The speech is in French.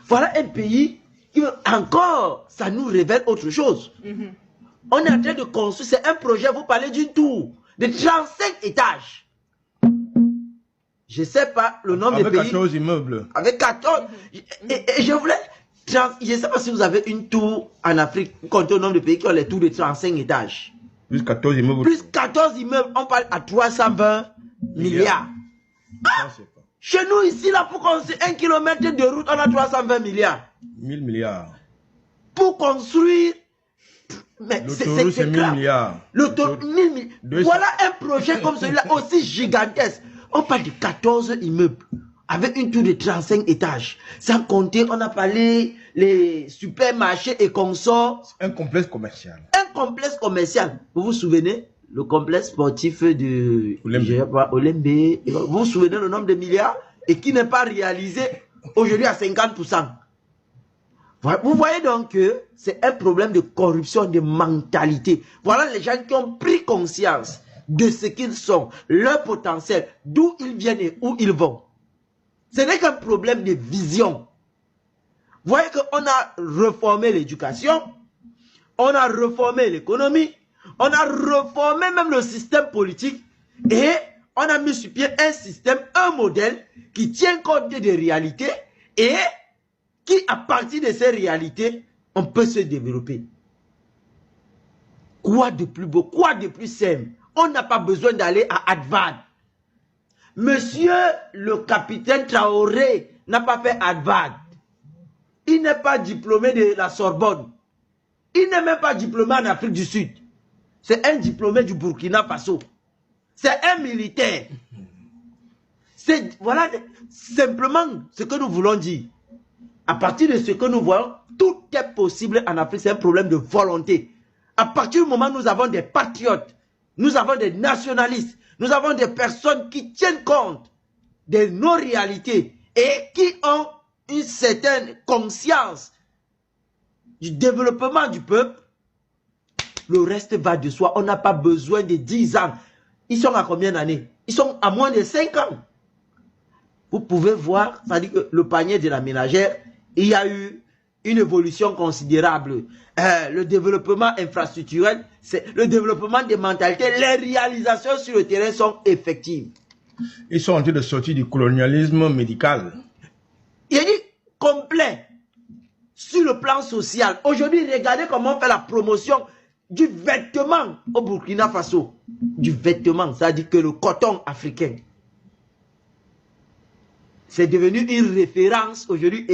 Voilà un pays qui, encore, ça nous révèle autre chose. On est en train de construire, c'est un projet, vous parlez d'une tour de 35 étages. Je ne sais pas le nombre de pays. Avec 14 immeubles. Avec 14. Et je voulais... Je ne sais pas si vous avez une tour en Afrique, comptez au nombre de pays qui ont les tours de 35 étages. Plus 14 immeubles. Plus 14 immeubles, on parle à 320 milliards. Ah, chez nous, ici, là, pour construire 1 kilomètre de route, on a 320 milliards. 1000 milliards. Pour construire... L'autoroute, c'est 1000 milliards. L'autoroute, 1000 milliards. Voilà un projet comme celui-là, aussi gigantesque. On parle de 14 immeubles, avec une tour de 35 étages. Sans compter, on a parlé les supermarchés et consorts. Un complexe commercial. Un complexe commercial. Vous vous souvenez? Le complexe sportif de Olembe. Vous vous souvenez le nombre de milliards et qui n'est pas réalisé aujourd'hui à 50%. Vous voyez donc que c'est un problème de corruption, de mentalité. Voilà les gens qui ont pris conscience de ce qu'ils sont, leur potentiel, d'où ils viennent et où ils vont. Ce n'est qu'un problème de vision. Vous voyez qu'on a reformé l'éducation, on a reformé l'économie, on a reformé même le système politique et on a mis sur pied un système, un modèle qui tient compte des réalités et qui, à partir de ces réalités, on peut se développer. Quoi de plus beau, quoi de plus simple? On n'a pas besoin d'aller à Harvard. Monsieur le capitaine Traoré n'a pas fait Harvard. Il n'est pas diplômé de la Sorbonne. Il n'est même pas diplômé en Afrique du Sud. C'est un diplômé du Burkina Faso. C'est un militaire. C'est, voilà, simplement ce que nous voulons dire. À partir de ce que nous voyons, tout est possible en Afrique. C'est un problème de volonté. À partir du moment où nous avons des patriotes, nous avons des nationalistes, nous avons des personnes qui tiennent compte de nos réalités et qui ont une certaine conscience du développement du peuple, le reste va de soi. On n'a pas besoin de 10 ans. Ils sont à combien d'années? Ils sont à moins de 5 ans. Vous pouvez voir, ça dit que le panier de la ménagère, il y a eu une évolution considérable. Le développement infrastructurel, c'est le développement des mentalités. Les réalisations sur le terrain sont effectives. Ils sont en train de sortir du colonialisme médical. Il est dit complet sur le plan social. Aujourd'hui, regardez comment on fait la promotion du vêtement au Burkina Faso. Du vêtement, ça dit que le coton africain. C'est devenu une référence aujourd'hui.